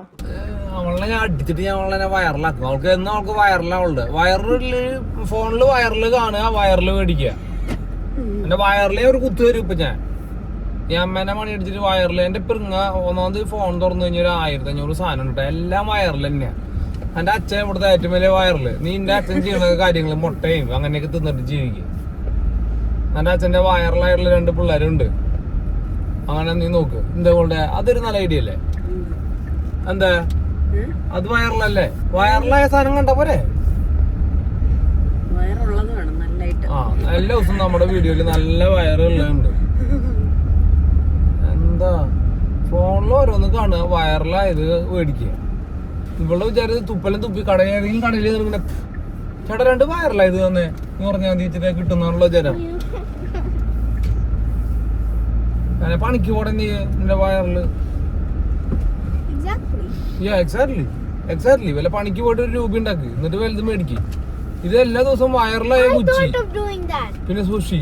അവളെ ഞാൻ അടിച്ചിട്ട് ഞാൻ അവളെ വയറിലാക്കും. അവൾക്ക് എന്നും അവൾക്ക് വയറിലാവുണ്ട്. വയറിൽ ഫോണിൽ വയറിൽ കാണുക, വയറിൽ മേടിക്കുക. എൻ്റെ വയറിലേ ഒരു കുത്തു വരും. ഇപ്പം ഞാൻ അമ്മേനെ മണി അടിച്ചിട്ട് വയറിൽ എൻ്റെ പിറങ്ങ ഒന്നാമത് ഫോൺ തുറന്നു കഴിഞ്ഞാൽ ഒരു 1500 സാധനം കിട്ടും. എല്ലാം വയറിൽ തന്നെയാണ്. എൻ്റെ അച്ഛൻ ഇവിടുത്തെ ഏറ്റവും വലിയ വയറിൽ. നീ എൻ്റെ അച്ഛൻ ചെയ്യുന്ന കാര്യങ്ങൾ മുട്ടയും അങ്ങനെയൊക്കെ തിന്നിട്ട് ജീവിക്കും. എൻ്റെ അച്ഛൻ്റെ വയറിലായിട്ടുള്ള 2 പിള്ളേരുണ്ട്. അങ്ങനെ നീ നോക്ക്. എന്തുകൊണ്ട് അതൊരു നല്ല ഐഡിയ അല്ലേ? എന്താ അത് വയറിലല്ലേ? വയറിലായ സാധനം കണ്ട പോരെ? ആ, എല്ലാ ദിവസവും നമ്മുടെ വീഡിയോയില് നല്ല വയറുകളുണ്ട്. എന്താ ഫോണിൽ ഓരോന്ന് കാണുക, വയറിലായത് മേടിക്കുക. ഇവിടെ വിചാരിച്ച് തുപ്പലും തുപ്പി ഏതെങ്കിലും കടയിൽ ഇങ്ങനെ ചേട്ടാ 2 വയറിലായത് തന്നെ എന്ന് പറഞ്ഞാൽ മതി, ഇച്ചിരി കിട്ടുന്നുള്ള വിചാരം. അങ്ങനെ പണിക്ക് പോടെ നീ നിന്റെ വയറില്. എക്സാക്ട്ലി വല്ല പണിക്ക് പോയിട്ട് 1 രൂപ ഉണ്ടാക്കി എന്നിട്ട് വലുത് മേടിക്ക്. ഇത് എല്ലാ ദിവസവും വയറിലായ കുച്ചി, പിന്നെ സുഷി,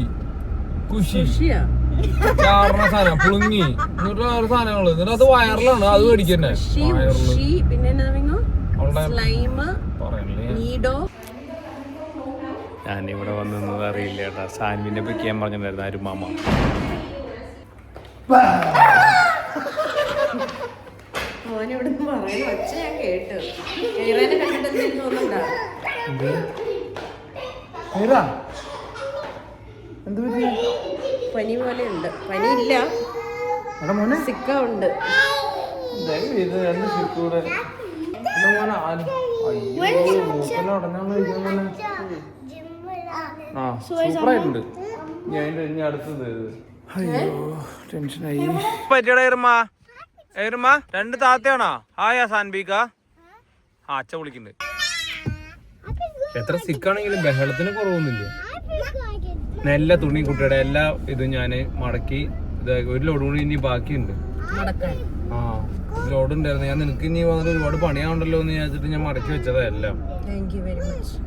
കുഷി, ചാറിന സാധനം, പുളുങ്ങി, എന്നിട്ട് വേറെ സാധനങ്ങള്, എന്നിട്ട് അത് വയറിലാണ്. അത് മേടിക്കന്നെ ഞാനിവിടെ വന്നത് അറിയില്ല കേട്ടാ. സാൻവിനെ പിക്ക് ചെയ്യാൻ പറഞ്ഞിട്ടുണ്ടായിരുന്നു ആരും മാമ. പനി പോലെ ഉണ്ട്. പനി ഇല്ല, സിക്ക ഉണ്ട്. സൂപ്പറായിട്ടുണ്ട്. ഞാൻ അടുത്തത് ടെൻഷനായി. പറ്റിയടാ ഏറുമാ, 2 താത്തയാണോ? ഹായാ സാൻബിക. അച്ഛ വിളിക്കുന്നുണ്ട്. എത്ര സിക്കാണെങ്കിലും ബഹളത്തിന് കുറവൊന്നുമില്ല. എല്ലാ തുണിയും കുട്ടിയുടെ എല്ലാ ഇതും ഞാൻ മടക്കി. ഒരു ലോഡ് കൂടി ഇനി ബാക്കിയുണ്ട്. ആ, ലോഡ് ഉണ്ടായിരുന്നു. ഞാൻ നിനക്ക് ഇനി വന്നിട്ട് ഒരുപാട് പണിയാവുണ്ടല്ലോ എന്ന് വിചാരിച്ചിട്ട് ഞാൻ മടക്കി വെച്ചതാ എല്ലാം.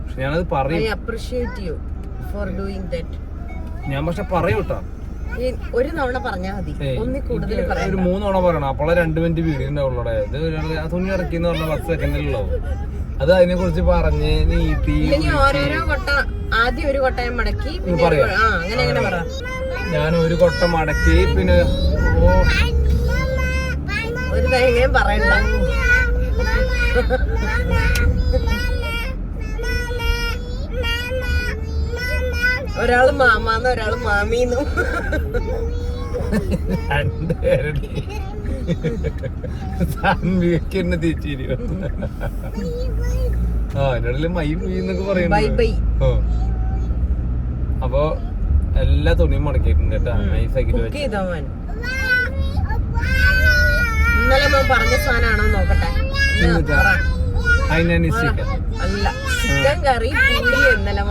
പക്ഷെ ഞാനത് പറയും. ഞാൻ പക്ഷെ പറയൂട്ടാ, ഒരു തവണ പറഞ്ഞാൽ മതി, കൂടുതൽ ഒരു 3 തവണ പറയണം. അപ്പോളെ 2 മിനിറ്റ് വീഡിയോ ഉണ്ടാവുള്ളൂടെ. ഇത് തുണി ഇറക്കിന്ന് പറഞ്ഞ 10 സെക്കൻഡിലുള്ളൂ. അത് അതിനെ കുറിച്ച് പറഞ്ഞ് നീട്ടി ഓരോരോ കൊട്ട. ആദ്യം ഒരു കൊട്ടയം മടക്കി പറയാം. ഞാൻ ഒരു കൊട്ട മടക്കി, പിന്നെ ഒരു തേങ്ങയും പറയണ്ട. ഒരാള് മാമാന്ന് ഒരാള് മാമീന്നും. 2 പേരുടെ സാൻവിക്ക് തിരിച്ചിരി. ആ, അതിനിടയില് മൈ എന്നൊക്കെ പറയുന്നത്. അപ്പൊ എല്ലാ തുണിയും മടക്കിയിട്ടുണ്ട് കേട്ടാ. നൈസാക്കിട്ട് വെച്ചു. ഇന്നലെ പറഞ്ഞ സാധനമാണോ നോക്കട്ടെ. അല്ല, ചിക്കൻ കറി ഇന്നലെ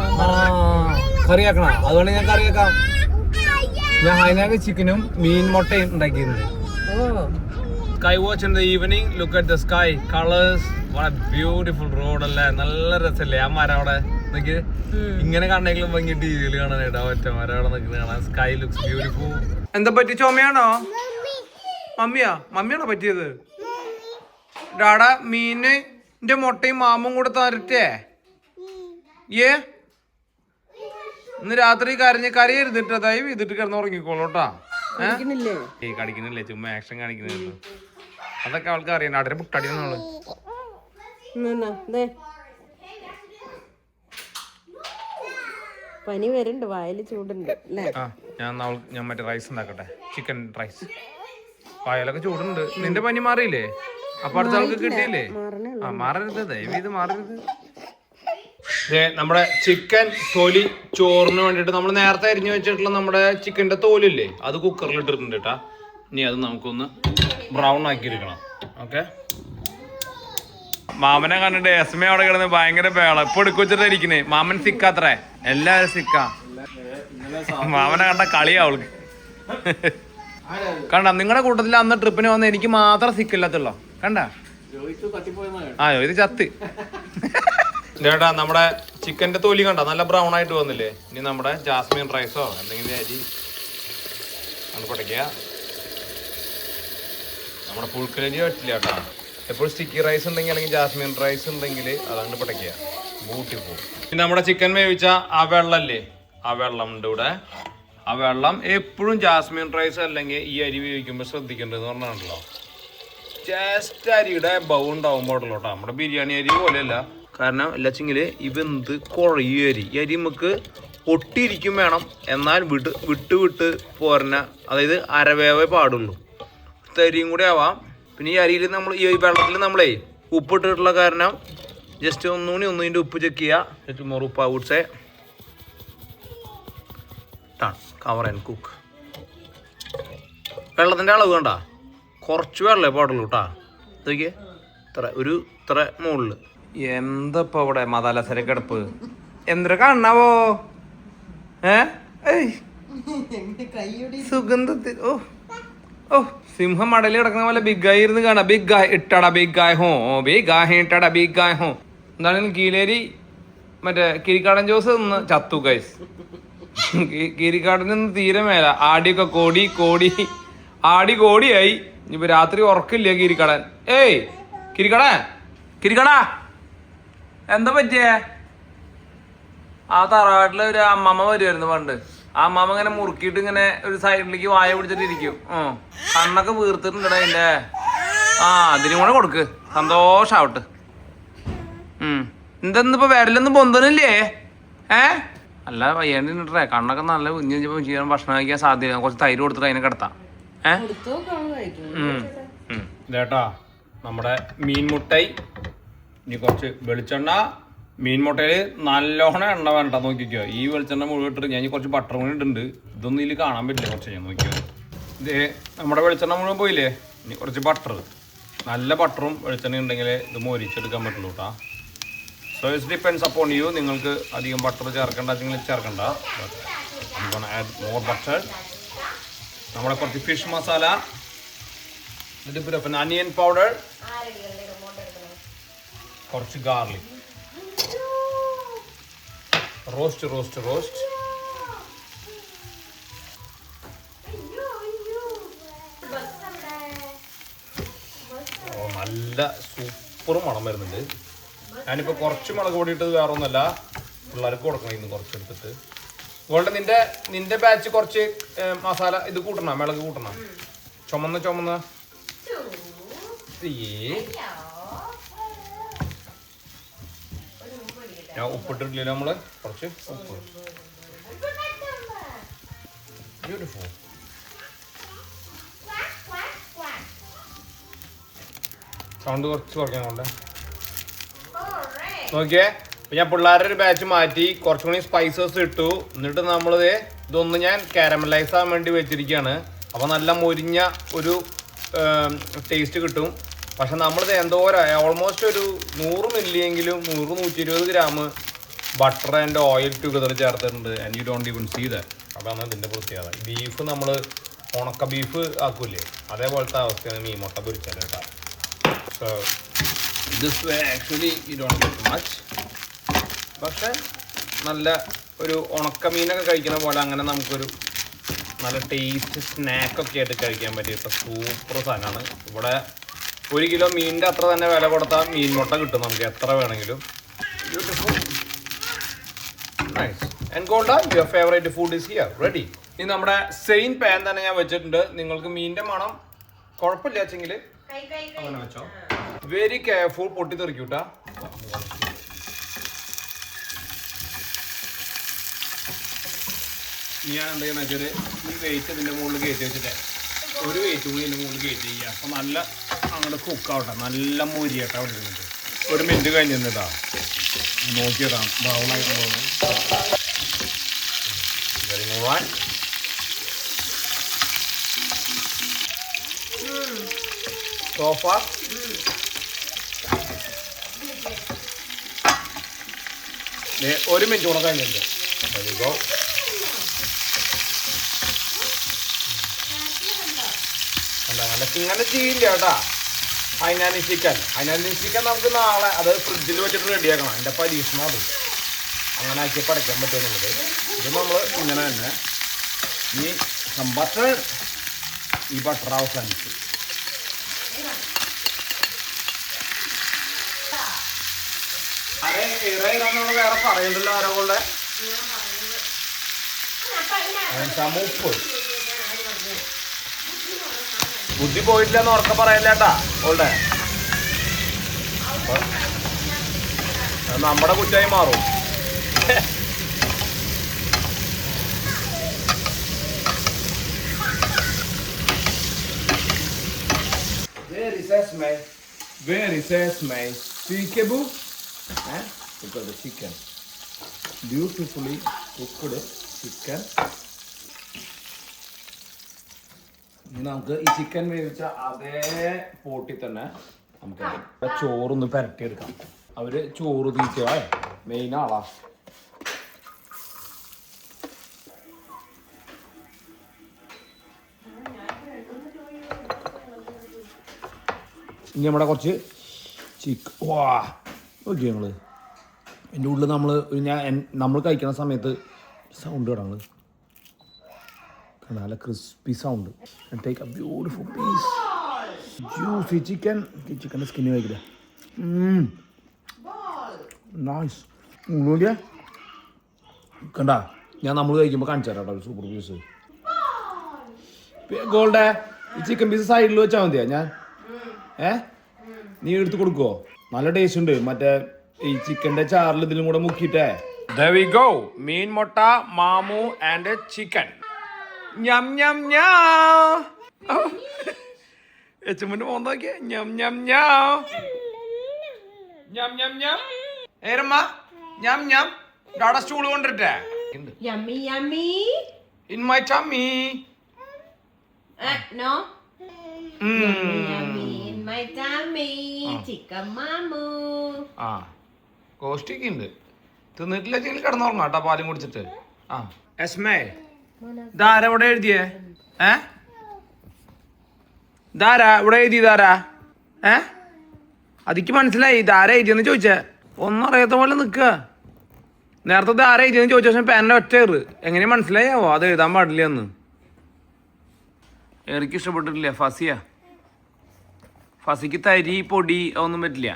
കറിയാക്കണ. അതുകൊണ്ട് ഞാൻ കറിയാക്കാം. ഞാൻ ഹൈനാക്ക് ചിക്കനും മീൻ മുട്ടയും ഉണ്ടാക്കിയിട്ടുണ്ട്. Sky watch in the evening. Look at the sky. Colors. What a beautiful road അല്ലേ. നല്ല രസല്ലേ ആ മരം അവിടെ നോക്കി. ഇങ്ങനെ കണ്ടെങ്കിലും ഭംഗി ടിവിയിൽ കാണാനായിട്ടാ. ഒറ്റ മരം അവിടെ നിൽക്കുന്ന കാണാം. Sky looks beautiful. എന്താ പറ്റി? ചുമയാണോ? മമ്മിയാണോ പറ്റിയത്? ഡാടാ മീനിന്റെ മുട്ടയും മാമും കൂടെ തരട്ടേ? ഇന്ന് രാത്രി കറി ഇരുന്നിട്ട് ദയവ് ചെയ്തിട്ട് കിടന്ന് ഉറങ്ങിക്കോളൂട്ടാ. കടിക്കുന്നില്ലേ, ചുമ്മാ ആക്ഷൻ കാണിക്കുന്നുണ്ട്. അതൊക്കെ അവൾക്ക് അറിയാം. അവിടെ മുട്ടടിയെന്നുള്ളു. പനി വരുന്നുണ്ട്, വായില് ചൂടുണ്ട് അല്ലേ? ഞാൻ മറ്റേ റൈസ് ഉണ്ടാക്കട്ടെ, ചിക്കൻ റൈസ്. വായലൊക്കെ ചൂടുണ്ട്. നിന്റെ പനി മാറിയില്ലേ? അപ്പൊ അടുത്ത ആൾക്ക് കിട്ടിയില്ലേ? മാറരുത്, ദയവ് ഇത് മാറരുത്. നമ്മുടെ ചിക്കൻ തൊലി ചോറിന് വേണ്ടിട്ട് നമ്മൾ നേരത്തെ അരിഞ്ഞു വെച്ചിട്ടുള്ള നമ്മുടെ ചിക്കന്റെ തോലില്ലേ, അത് കുക്കറിൽ ഇട്ടിട്ടുണ്ട് കേട്ടാ. ഇനി അത് നമുക്കൊന്ന് ബ്രൗൺ ആക്കി എടുക്കണം. ഓക്കെ. മാമനെ കണ്ടിട്ട് എസ്മ അവിടെ കിടന്ന് ഭയങ്കര പേള. ഇപ്പൊ എടുക്കുവെച്ചിട്ടായിരിക്കുന്നേ. മാമൻ സിക്കാത്രേ, എല്ലാരും സിക്ക. മാമനെ കണ്ട കളിയാ അവൾക്ക്. കണ്ട നിങ്ങളുടെ കൂട്ടത്തിൽ അന്ന് ട്രിപ്പിന് വന്ന് എനിക്ക് മാത്രം സിക്കില്ലാത്തുള്ളൂ കണ്ട ആ ഇത് ചത്ത് ചേട്ടാ നമ്മുടെ ചിക്കന്റെ തൊലി കണ്ട നല്ല ബ്രൗൺ ആയിട്ട് വന്നില്ലേ. ഇനി നമ്മുടെ ജാസ്മിൻ റൈസോ എന്തെങ്കിലും അരി അത് പൊടയ്ക്കുക. നമ്മുടെ പുഴുക്കലരി പറ്റില്ല കേട്ടോ. എപ്പോഴും സ്റ്റിക്കി റൈസ് ഉണ്ടെങ്കിൽ അല്ലെങ്കിൽ ജാസ്മിൻ റൈസ് ഉണ്ടെങ്കിൽ അതങ്ങോട്ട് പൊടയ്ക്കുക, ബൂട്ടി പോകും. പിന്നെ നമ്മുടെ ചിക്കൻ വേവിച്ച ആ വെള്ളല്ലേ, ആ വെള്ളം ഉണ്ട് ഇവിടെ. ആ വെള്ളം എപ്പോഴും ജാസ്മിൻ റൈസ് അല്ലെങ്കിൽ ഈ അരി വേവിക്കുമ്പോൾ ശ്രദ്ധിക്കേണ്ടതെന്ന് പറഞ്ഞാണല്ലോ, ജസ്റ്റ് അരിയുടെ ബൗ ഉണ്ടാവുമ്പോൾ ഉള്ളൂ കേട്ടോ. നമ്മുടെ ബിരിയാണി അരി പോലെയല്ല. കാരണം എല്ലാച്ചെങ്കിൽ ഇവന്ത് കുഴയും അരി. ഈ അരി നമുക്ക് ഒട്ടിയിരിക്കും വേണം, എന്നാൽ വിട്ട് പോരണ, അതായത് അരവേവേ പാടുള്ളൂ. തരിയും കൂടെ ആവാം. പിന്നെ ഈ അരിയിൽ നമ്മൾ ഈ വെള്ളത്തിൽ നമ്മളേ ഉപ്പിട്ടിട്ടുള്ള കാരണം ജസ്റ്റ് ഒന്നിൻ്റെ ഉപ്പ് ചെക്ക് ചെയ്യുക. മോർ ഉപ്പ് ഔട്ട്സേ കവർ ആൻഡ് കുക്ക്. വെള്ളത്തിൻ്റെ അളവ് കണ്ട കുറച്ച് വെള്ളമേ പാടുള്ളൂ കേട്ടാ. ഇതൊക്കെ ഇത്ര മുകളിൽ എന്തപ്പോ അവിടെ മതാലസര കിടപ്പ് എന്തൊരു കണ്ണാവോ സുഗന്ധത്തിൽ. ഓ സിംഹം മടലിൽ കിടക്കുന്ന പോലെ ബിഗ് ആയി ഇരുന്ന് കാണാം. ബിഗ് ആയി ഇട്ടടാ ബിഗ് ആയി ഹോ, ബിഗ് ആയി ഇട്ടടാ ബിഗ് ആയി ഹോ. എന്താണെങ്കിലും കീലേരി മറ്റേ കിരിക്കാടൻ ജോസ് നിന്ന് ചത്തു ഗൈസ്. കിരിക്കാടനൊന്നും തീരെ മേല. ആടിയൊക്കെ ആടി കോടിയായി. ഇനിയിപ്പോ രാത്രി ഉറക്കില്ല കിരിക്കാടൻ. ഏയ് കിരിക്കാടാ എന്താ പറ്റിയേ? ആ തറവാട്ടില് ഒരു അമ്മമ്മ വരുമായിരുന്നു പണ്ട്. ആ അമ്മമ്മ ഇങ്ങനെ മുറുക്കിയിട്ട് ഇങ്ങനെ ഒരു സൈഡിലേക്ക് വായ പിടിച്ചിട്ട് ഇരിക്കും. കണ്ണൊക്കെ വീർത്തിട്ടുണ്ടേ അതിന്റെ. അതിനും കൂടെ കൊടുക്ക്, സന്തോഷാവട്ടെ. എന്തെന്നിപ്പോ വിരലൊന്നും പൊന്തണില്ലേ? അല്ല പയ്യാണ്ടി നിട്ടേ കണ്ണൊക്കെ നല്ല കുഞ്ഞു ചെയ്യാൻ ഭക്ഷണം കഴിക്കാൻ സാധ്യത. കുറച്ച് തൈര് കൊടുത്തിട്ട് അതിനെ കിടത്താം. ചേട്ടാ നമ്മുടെ മീൻ മുട്ടൈ. ഇനി കുറച്ച് വെളിച്ചെണ്ണ. മീൻ മുട്ടയിൽ നല്ലോണം എണ്ണ വേണ്ട നോക്കിക്കോ. ഈ വെളിച്ചെണ്ണ മുഴുവൻ ഇട്ടിട്ട് ഞാൻ കുറച്ച് ബട്ടർ കൂടി ഇട്ടുണ്ട്. ഇതൊന്നും ഇതിൽ കാണാൻ പറ്റില്ല. കുറച്ച് ഞാൻ നോക്കിയോ. ഇത് നമ്മുടെ വെളിച്ചെണ്ണ മുഴുവൻ പോയില്ലേ. ഇനി കുറച്ച് ബട്ടർ, നല്ല ബട്ടറും വെളിച്ചെണ്ണ ഉണ്ടെങ്കിൽ ഇത് മൊരിച്ചെടുക്കാൻ പറ്റുള്ളൂ കേട്ടോ. So it's depends upon you. നിങ്ങൾക്ക് അധികം ബട്ടർ ചേർക്കണ്ട ചേർക്കണ്ട. Add more butter. നമ്മുടെ കുറച്ച് ഫിഷ് മസാല, പിന്നെ അനിയൻ പൗഡർ, കുറച്ച് ഗാർലിക്, റോസ്റ്റ്. നല്ല സൂപ്പർ മണം വരുന്നുണ്ട്. ഞാനിപ്പോൾ കുറച്ച് മുളക് പൊടി ഇട്ടത് വേറെ ഒന്നുമല്ല, പിള്ളേർക്ക് കൊടുക്കണം. ഇന്ന് കുറച്ചെടുത്തിട്ട് അതുകൊണ്ട് നിന്റെ ബാച്ച് കുറച്ച് മസാല ഇത് കൂട്ടണം, മിളക് കൂട്ടണം. ചുമന്ന ഞാൻ ഉപ്പിട്ടിട്ടില്ല. നമ്മള് കുറച്ച് ഉപ്പ്. ബ്യൂട്ടിഫുൾ. സൗണ്ട് കുറച്ച് കുറയ്ക്കാൻ കൊണ്ട് നോക്കിയേ. ഞാൻ പിള്ളേരുടെ ഒരു ബാച്ച് മാറ്റി കുറച്ചും കൂടി സ്പൈസസ് ഇട്ടു. എന്നിട്ട് നമ്മളിത് ഇതൊന്ന് ഞാൻ കാരമലൈസ് ആകാൻ വേണ്ടി വെച്ചിരിക്കുകയാണ്. അപ്പോൾ നല്ല മൊരിഞ്ഞ ഒരു ടേസ്റ്റ് കിട്ടും. പക്ഷെ നമ്മളിത് എന്തോരം ഓൾമോസ്റ്റ് ഒരു 100 മില്ലിയെങ്കിലും 100-120 gram butter and oil together ചേർത്തിട്ടുണ്ട്. And you don't even see that. അതാണ് ഇതിൻ്റെ പ്രത്യേകത. ബീഫ് നമ്മൾ ഉണക്ക ബീഫ് ആക്കൂലേ, അതേപോലത്തെ അവസ്ഥയാണ് മീൻ മുട്ട പൊരിച്ചാൽ കേട്ടോ. So this way actually you don't get much. പക്ഷെ നല്ല ഒരു ഉണക്കമീനൊക്കെ കഴിക്കുന്ന പോലെ അങ്ങനെ നമുക്കൊരു നല്ല ടേസ്റ്റ് സ്നാക്കൊക്കെ ആയിട്ട് കഴിക്കാൻ പറ്റിയിട്ട് സൂപ്പർ സാധനമാണ്. ഇവിടെ 1 കിലോ മീനിൻ്റെ അത്ര തന്നെ വില കൊടുത്താൽ മീൻ മുട്ട കിട്ടും നമുക്ക് എത്ര വേണമെങ്കിലും. Beautiful, nice. And Golda, your favourite food is here ready. ഇനി നമ്മുടെ സെയിം പാൻ തന്നെ ഞാൻ വെച്ചിട്ടുണ്ട്. നിങ്ങൾക്ക് മീനിൻ്റെ മണം കുഴപ്പമില്ല വെച്ചെങ്കിൽ അങ്ങനെ വെച്ചോ. വെരി കെയർഫുൾ, പൊട്ടിത്തെറിക്കൂട്ടാ. ഞാൻ എന്താ ചെയ്യുന്ന വെച്ചാൽ ഈ വെയിറ്റ് ഇതിൻ്റെ മുകളിൽ കയറ്റി വെച്ചിട്ട് ഒരു വെയിറ്റ് കൂടി ഇതിൻ്റെ മുകളിൽ കയറ്റി ചെയ്യുക. അപ്പോൾ നല്ല അങ്ങോട്ട് കുക്കാവട്ടെ, നല്ല മൊരിയട്ടെ. അവിടെ ഇരുന്നിട്ട് 1 മിനിറ്റ് കഴിഞ്ഞ് നിന്നിട്ടാ നോക്കിയതാണ് ബ്രൗണായി തോന്നുന്നു. സോഫ 1 മിനിറ്റ് കൂടെ കഴിഞ്ഞിട്ടുണ്ട്. അല്ല ഇങ്ങനെ ചെയ്യില്ല കേട്ടാ. ഹൈനാനി ചിക്കൻ നമുക്ക് നാളെ അത് ഫ്രിഡ്ജിൽ വെച്ചിട്ട് റെഡിയാക്കണം. എൻ്റെ പരീക്ഷണം അത് അങ്ങനെ ആക്കി പഠിക്കാൻ പറ്റുമെന്നുള്ളത്. ഇത് നമ്മൾ ഇങ്ങനെ തന്നെ ഈ ബട്ടർ അവസാനിച്ചു. അതെ ഇറയിടാന്ന് വേറെ പറയണ്ടല്ലോ ആരോടെ ഉപ്പ് ബുദ്ധി പോയിട്ടില്ലെന്ന് ഉറക്കെ പറയല്ലേട്ടാ ഓൾടെ. നമ്മുടെ കുറ്റായി മാറും. Where is my peekaboo? Look at the chicken. Beautifully cooked chicken. നമുക്ക് ഈ ചിക്കൻ വേവിച്ച അതേ പോട്ടി തന്നെ നമുക്ക് ചോറൊന്ന് പുരട്ടിയെടുക്കാം. അവര് ചോറ് തീറ്റ മെയിൻ ആളാ. ഇനി നമ്മുടെ കുറച്ച് വാ നോക്കി ഞങ്ങള് എൻ്റെ ഉള്ളിൽ നമ്മൾ കഴിക്കുന്ന സമയത്ത് സൗണ്ട് കേട്ടോ ഞങ്ങൾ നല്ല crispy sound. Take a beautiful piece juicy chicken. ചിക്കൻ്റെ സ്കിന്ന് കഴിക്കില്ല. നൈസ് ഉള്ളൂല്ലേ കണ്ടാ. ഞാൻ നമ്മൾ കഴിക്കുമ്പോൾ കാണിച്ചു തരാം കേട്ടോ സൂപ്പർ പീസ്. ഗോൾഡേ ഈ ചിക്കൻ പീസ് സൈഡിൽ വെച്ചാൽ മതിയാ ഞാൻ നീ എടുത്ത് കൊടുക്കുവോ? നല്ല ടേസ്റ്റ് ഉണ്ട്. മറ്റേ ഈ ചിക്കൻ്റെ ചാറിൽ ഇതിലും കൂടെ മുക്കിയിട്ടേ. There we go. മീൻ മുട്ട മാമു ആൻഡ് ചിക്കൻ. ഞം ഞം ഞാ എച്ചുമുന്റെ മോൻ നോക്കിയേ. ഞം ഞം ഞാ ഞം ഞം ഞാ ഏരമ്മ ഞം ഞം ഡാഡ സ്റ്റൂൾ കൊണ്ടിട്ടേ. Yummy, yummy. In my tummy. No. Yummy in my tummy. Chicken mamu. കോസ്റ്റിക്ക് ഉണ്ട്. തിന്നിട്ടില്ലെങ്കിൽ കിടന്നുറങ്ങാം കേട്ടോ പാലും കുടിച്ചിട്ട്. എസ്മേ ധാര ഇവിടെ എഴുതിയേ ധാര ഇവിടെ എഴുതിയതാരാ അതിക്ക് മനസ്സിലായി ധാര എഴുതിയെന്ന് ചോദിച്ചേ. ഒന്നും അറിയാത്ത പോലെ നിൽക്കുക. നേരത്തെ ധാര എഴുതിയെന്ന് ചോദിച്ച പക്ഷേ പേൻ്റെ ഒറ്റ ഏറ് എങ്ങനെ മനസ്സിലായാവോ അത് എഴുതാൻ പാടില്ല എന്ന്. എനിക്ക് ഇഷ്ടപ്പെട്ടിട്ടില്ല. ഫസിക്ക് തരി പൊടി ഒന്നും പറ്റില്ല.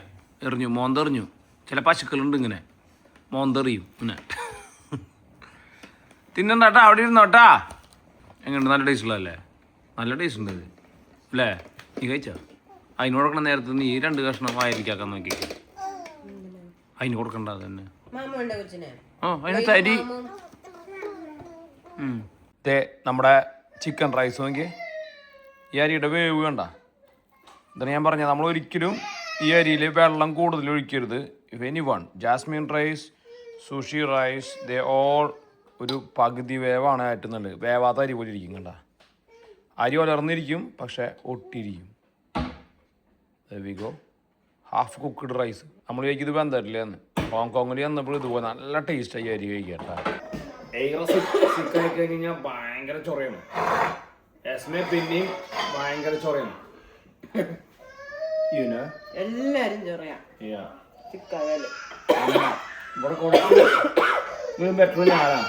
എറിഞ്ഞു മോന്തെറിഞ്ഞു. ചില പശുക്കളുണ്ട് ഇങ്ങനെ മോന്തെറിയും ഇങ്ങനെ. തിന്നണ്ടാട്ടാ അവിടെ ഇരുന്നോട്ടാ. എങ്ങനെയുണ്ട്? നല്ല ടേസ്റ്റ് ഉള്ളതല്ലേ? നല്ല ടേസ്റ്റ് ഉണ്ട് ഇത് അല്ലേ? നീ കഴിച്ചാ? അതിന് കൊടുക്കണ നേരത്തെ നീ 2 കഷ്ണം വായിരിക്കാക്കാൻ നോക്കി. അതിന് കൊടുക്കണ്ട തന്നെ. അതിന് തരി. നമ്മുടെ ചിക്കൻ റൈസ് നോക്കി. ഈ അരിയുടെ വേവ് കണ്ട. ഇതാണ് ഞാൻ പറഞ്ഞത്. നമ്മൾ ഒരിക്കലും ഈ അരിയിൽ വെള്ളം കൂടുതൽ ഒഴിക്കരുത്. If any one jasmine rice sushi rice they all ഒരു പകുതി വേവാണ് ആറ്റുന്നുണ്ട്. വേവാത്ത അരി പോലെ ഇരിക്കും കണ്ട. അരി വളർന്നിരിക്കും പക്ഷെ ഒട്ടിയിരിക്കും. Half cooked rice. നമ്മൾ കഴിക്കും ഇത് ബന്ധമില്ല എന്ന്. ഹോങ്കോങ്ങിൽ വന്നപ്പോൾ ഇതുപോലെ നല്ല ടേസ്റ്റായി അരി കഴിക്കട്ടാ. ചിക്കൻ കഴിഞ്ഞാൽ ഭയങ്കര ചൊറയാണ്. എസ്മെ പിന്നെയും ഭയങ്കര ചൊറയാണ്. എല്ലാരും ചൊറയാ. ഇവിടെ കൊടുക്കും ബെറ്റർ ഞാനാ.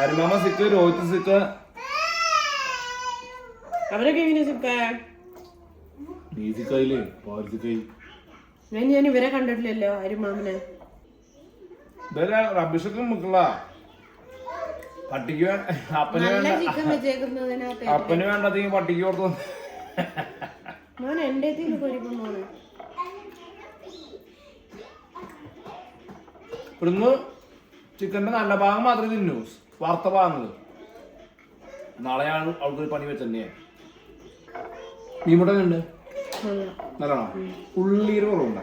അരിമാമ സിക്ക് രോഹിത് സിക്ക് അവരൊക്കെ എങ്ങനെ സിക്കാ? ഞാൻ ഇവരെ കണ്ടിട്ടില്ലല്ലോ അരിമാമനെ. റബിഷൊക്കെ മുക്കുള്ള പട്ടിക്ക് അപ്പന് വേണ്ടത് പട്ടിക്ക് കൊടുത്തു. എന്റെ ഇവിടുന്ന് ചിക്കൻ്റെ നല്ല ഭാഗം മാത്രമേ തിന്നു. വാർത്ത ഭാഗങ്ങൾ നാളെയാണ് അവൾക്ക് പണി വെച്ചെന്നെ. മീൻമുട്ടനുണ്ട് നല്ലതാണോ? ഉള്ളിയുടെ കുറവുണ്ടോ?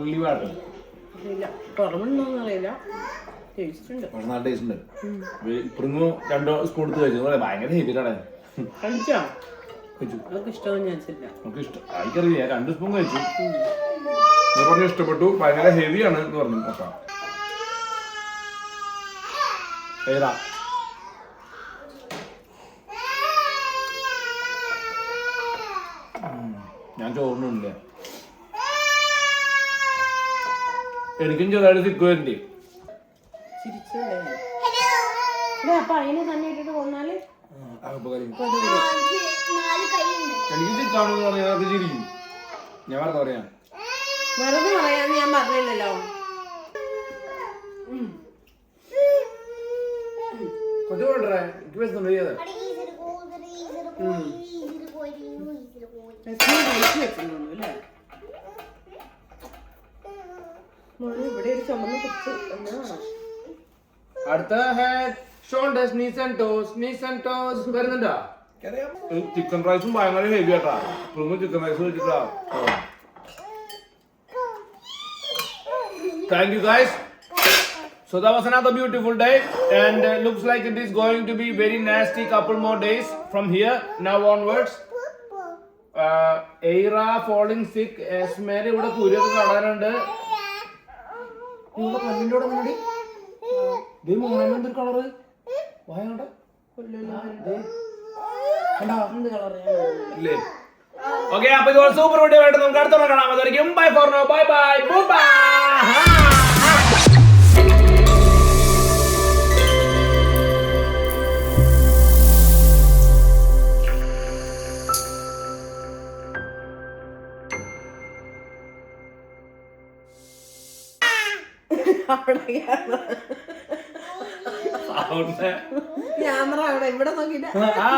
ഉള്ളി വാട്ടും കുറവുണ്ടോന്നറിയില്ല. നല്ല ടേസ്റ്റ് ഉണ്ട്. ഇപ്പഴൊന്നും 2 സ്പൂൺ എടുത്ത് കഴിച്ചു. ഭയങ്കര ഹെവിയിലാണ്. നമുക്ക് ഇഷ്ടറിയില്ല. 2 സ്പൂൺ കഴിച്ചു. പറഞ്ഞു ഇഷ്ടപ്പെട്ടു. ഭയങ്കര ഹെവിയാണ് എന്ന് പറഞ്ഞു. നോക്കാം ഞാൻ ചോറിനില്ല. എനിക്കും ചെറുതായിട്ട് സിക്കുവരുന്നുണ്ട്. അപ്പൊ അതിനെ തന്നെ ഇട്ടിട്ട് കൊന്നാല് എനിക്ക് സിക്കാണെന്ന് പറഞ്ഞാൽ ചിരിക്കും. ഞാൻ വെറുതെ പറയാം. വെറുതെ പറയാന്ന് ഞാൻ പറഞ്ഞില്ലല്ലോ. കൊച്ചു കൊണ്ടേ എനിക്ക് വെച്ചുണ്ട് ചെയ്തേ. ഇവിടെ ഒരു ചുമന്ന് കുറിച്ച് എന്നാണ് അടുത്ത head shoulders knees and toes വരുന്നുണ്ടോ? ചിക്കൻ റൈസും ഭയങ്കര ഹെവി ആട്ടാ. ഇപ്പോഴും ചിക്കൻ റൈസ് വെച്ചിട്ടാ. Thank you guys. So that was another beautiful day, and looks like it is going to be very nasty couple more days from here now onwards. Aira falling sick. Esmeri ഇവിടെ കുരിയൊക്കെ കാണാനുണ്ട്. ഇവിടെ കണ്ണിൻ്റെ കൂടെ മുன்னாടി ദേ മോനെ എന്തൊരു colour വായണ്ട ഇല്ലേ? Okay, അപ്പൊ ഇത് സൂപ്പർ വീഡിയോ ആയിട്ട് നമുക്ക് അടുത്തോടെ കാണാം. അതുവരെയും bye for now. Bye bye bye. Camera അവിടെ ഇവിടെ നോക്കിട്ട് ആ